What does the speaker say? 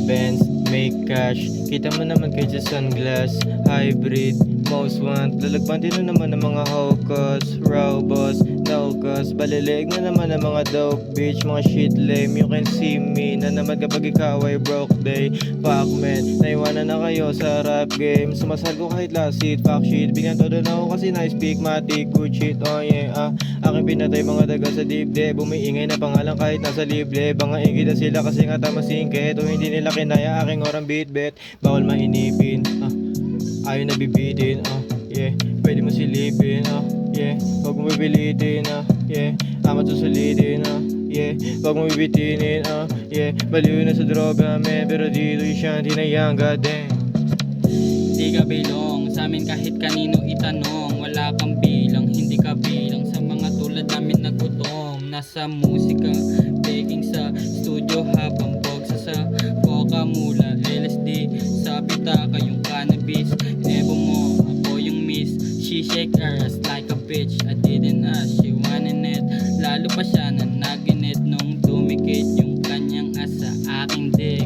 Benz, make cash. Kita mo naman kay sa sunglass, hybrid, most want. Lalagpan din na naman ng mga hawkers, raw boss, no cause. Balilig na naman ng mga dope bitch, mga shit lame. You can see me na naman kapag ikaw ay broke day. Fuck man, naiwanan na kayo sa rap game. Sumasal ko kahit last seat, fuck shit. Bigyan todo na ako kasi nice speak, matik, good shit, oh yeah. Aking pinatay mga daga sa dibdib. Umiingay na pangalan kahit nasa libre. Banga ingit na sila kasi nga tama singkit. O hindi nila kinaya aking orang beat bet. Bawal mainipin, ayaw na bibitin, yeah. Pwede mo silipin, yeah. Huwag mo bibilitin, yeah. Amat susulitin, yeah. Huwag mo bibitinin, yeah. Baliw na sa droga, man. Pero dito siya tinayang, goddamn. Di ka bilong sa amin kahit kanino itanong. Wala kang bilang, hindi ka bilang sa mga tulad namin nagutom. Nasa musika, baking sa studio habang bogsa sa coca mula LSD. Sa bitaka yung cannabis, evo mo, ako yung miss. She shake her ass like a bitch. I didn't ask, she wanted it. Lalo pa siya na naginit nung dumikit yung kanyang asa aking dick.